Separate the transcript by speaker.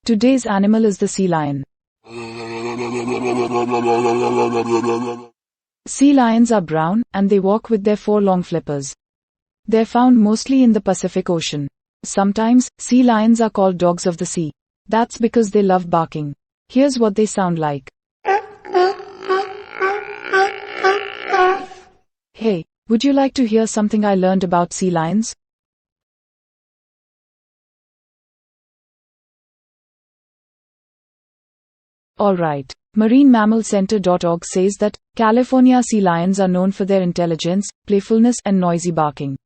Speaker 1: Today's animal is the sea lion. Sea lions are brown, and they walk with their 4 long flippers. They're found mostly in the Pacific Ocean. Sometimes, sea lions are called dogs of the sea. That's because they love barking. Here's what they sound like. Hey, would you like to hear something I learned about sea lions? Alright, MarineMammalCenter.org says that California sea lions are known for their intelligence, playfulness, and noisy barking.